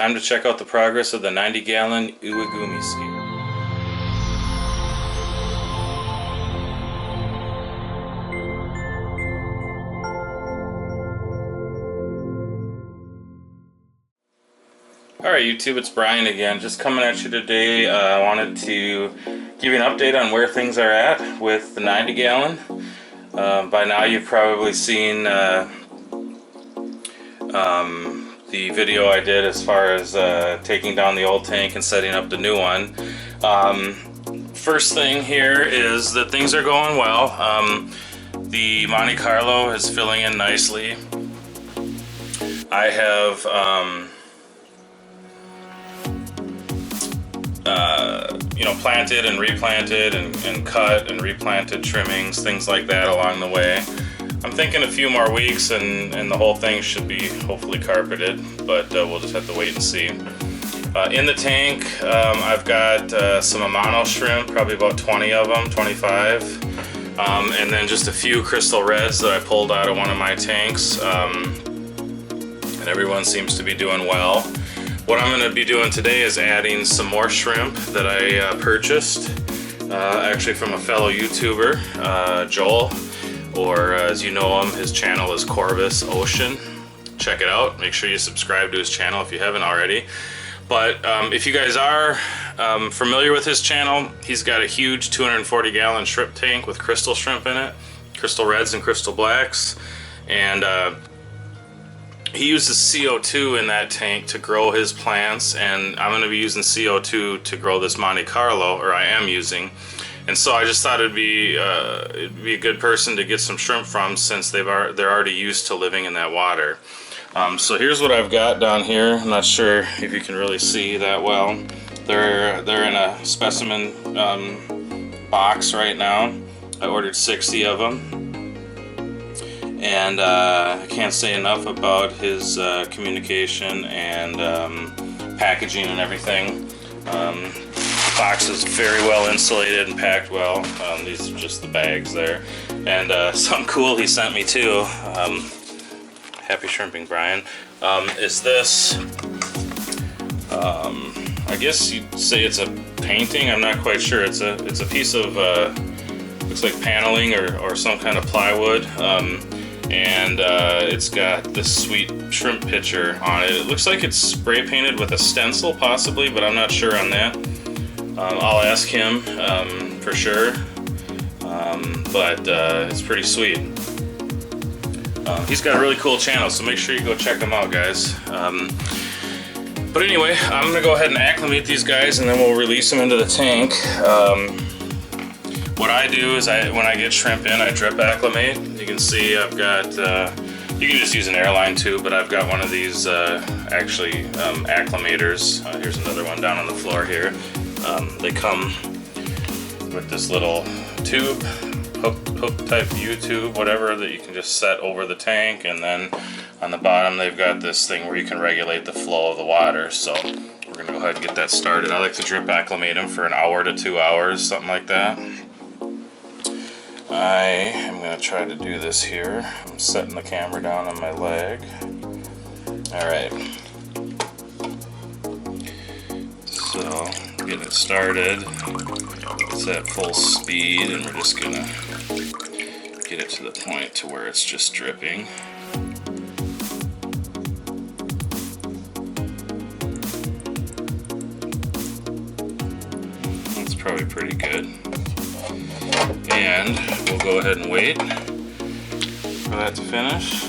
time to check out the progress of the 90-gallon Iwagumi ski. Alright YouTube, it's Brian again, just coming at you today. I wanted to give you an update on where things are at with the 90-gallon. By now you've probably seen the video I did as far as taking down the old tank and setting up the new one. First thing here is that things are going well. The Monte Carlo is filling in nicely. I have planted and replanted and cut and replanted trimmings, things like that along the way. I'm thinking a few more weeks and the whole thing should be hopefully carpeted, but we'll just have to wait and see. In the tank, I've got some Amano shrimp, probably about 20 of them, 25, and then just a few crystal reds that I pulled out of one of my tanks, and everyone seems to be doing well. What I'm going to be doing today is adding some more shrimp that I purchased, actually from a fellow YouTuber, Joel, or as you know him, his channel is Corvus Oscen. Check it out. Make sure you subscribe to his channel if you haven't already. But if you guys are familiar with his channel, he's got a huge 240-gallon shrimp tank with crystal shrimp in it, crystal reds and crystal blacks, and he uses CO2 in that tank to grow his plants, and I'm going to be using CO2 to grow this Monte Carlo, or I am using. And so I just thought it'd be a good person to get some shrimp from, since they're already used to living in that water. So here's what I've got down here. I'm not sure if you can really see that well. They're in a specimen box right now. I ordered 60 of them. And I can't say enough about his communication and packaging and everything. The box is very well insulated and packed well. These are just the bags there. And something cool he sent me too, happy shrimping Brian, is this. I guess you'd say it's a painting, I'm not quite sure. It's a piece of, looks like paneling or some kind of plywood. And it's got this sweet shrimp picture on it. It looks like it's spray painted with a stencil possibly, but I'm not sure on that. I'll ask him for sure, but it's pretty sweet. He's got a really cool channel, so make sure you go check him out, guys. But anyway, I'm gonna go ahead and acclimate these guys, and then we'll release them into the tank. What I do is when I get shrimp in, I drip acclimate. You can see I've got, you can just use an airline tube, but I've got one of these actually acclimators. Here's another one down on the floor here. They come with this little tube, hook type U-tube, whatever, that you can just set over the tank, and then on the bottom they've got this thing where you can regulate the flow of the water. So we're gonna go ahead and get that started. I like to drip acclimate them for an hour to 2 hours, something like that. I am going to try to do this here. I'm setting the camera down on my leg. Alright. So, getting it started. It's at full speed, and we're just going to get it to the point to where it's just dripping. That's probably pretty good. And we'll go ahead and wait for that to finish.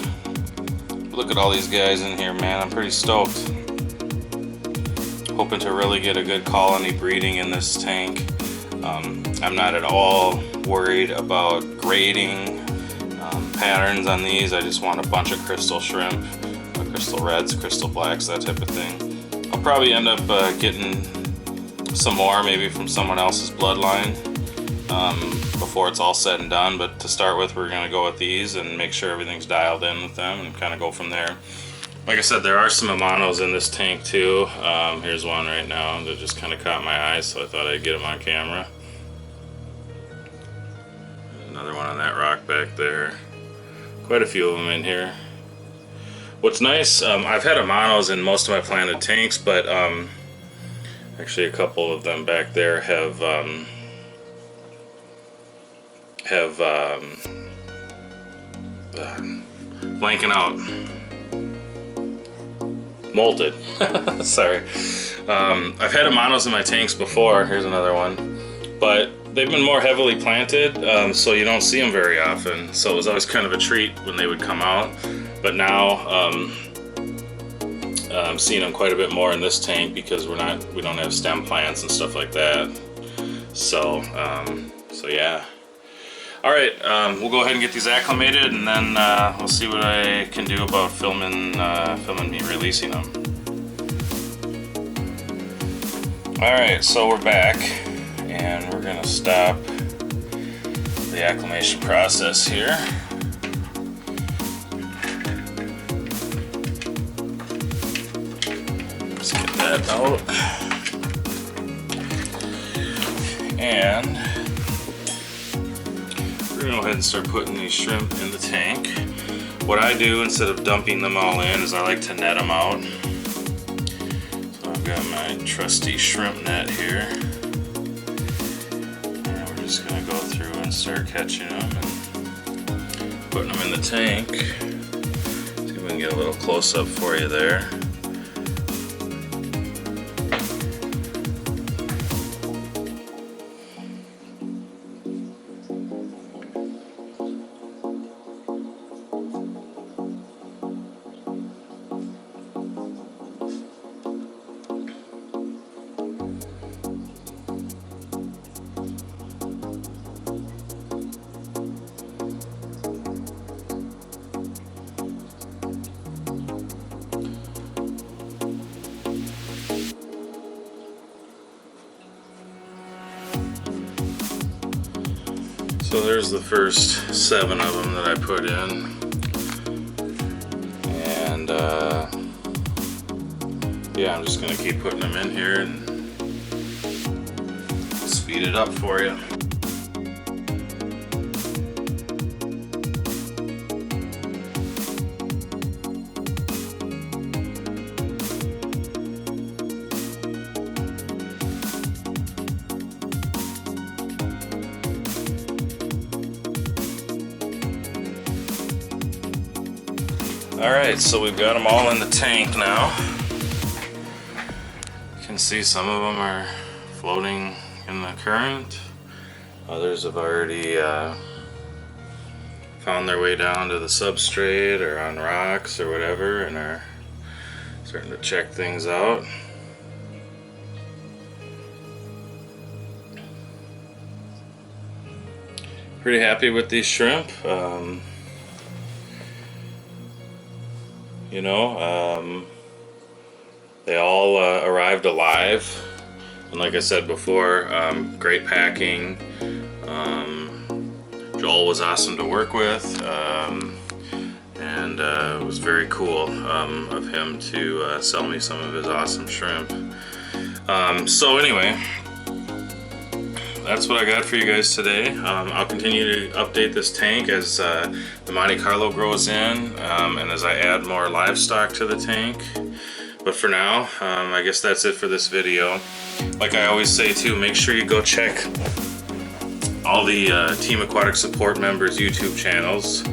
Look at all these guys in here, man. I'm pretty stoked. Hoping to really get a good colony breeding in this tank. I'm not at all worried about grading patterns on these. I just want a bunch of crystal shrimp, crystal reds, crystal blacks, that type of thing. I'll probably end up getting some more, maybe from someone else's bloodline, before it's all said and done, but to start with, we're going to go with these and make sure everything's dialed in with them and kind of go from there. Like I said, there are some Amanos in this tank too. Here's one right now that just kind of caught my eye, so I thought I'd get him on camera. Another one on that rock back there. Quite a few of them in here. What's nice, I've had Amanos in most of my planted tanks, but actually a couple of them back there have blanking out. Molted. Sorry. I've had Amanos in my tanks before. Here's another one. But they've been more heavily planted, so you don't see them very often. So it was always kind of a treat when they would come out. But now I'm seeing them quite a bit more in this tank because we don't have stem plants and stuff like that. So yeah. All right, we'll go ahead and get these acclimated, and then we'll see what I can do about filming me releasing them. All right, so we're back, and we're gonna stop the acclimation process here. Let's get that out, and we're gonna go ahead and start putting these shrimp in the tank. What I do instead of dumping them all in is I like to net them out. So I've got my trusty shrimp net here. And we're just gonna go through and start catching them and putting them in the tank. See if we can get a little close up for you there. So there's the first 7 of them that I put in, and yeah, I'm just gonna keep putting them in here and speed it up for you. Alright, so we've got them all in the tank now. You can see some of them are floating in the current. Others have already found their way down to the substrate or on rocks or whatever and are starting to check things out. Pretty happy with these shrimp. You know, they all arrived alive, and like I said before, great packing. Joel was awesome to work with, and it was very cool of him to sell me some of his awesome shrimp. So anyway, that's what I got for you guys today. I'll continue to update this tank as the Monte Carlo grows in and as I add more livestock to the tank. But for now, I guess that's it for this video. Like I always say too, make sure you go check all the Team Aquatic support members' YouTube channels.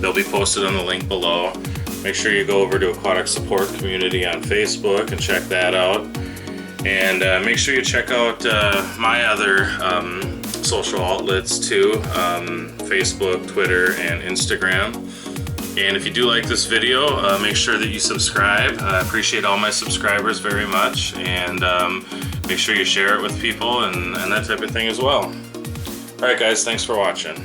They'll be posted on the link below. Make sure you go over to Aquatic Support Community on Facebook and check that out. And make sure you check out my other social outlets too, Facebook, Twitter, and Instagram. And if you do like this video, make sure that you subscribe. I appreciate all my subscribers very much. And make sure you share it with people and that type of thing as well. Alright guys, thanks for watching.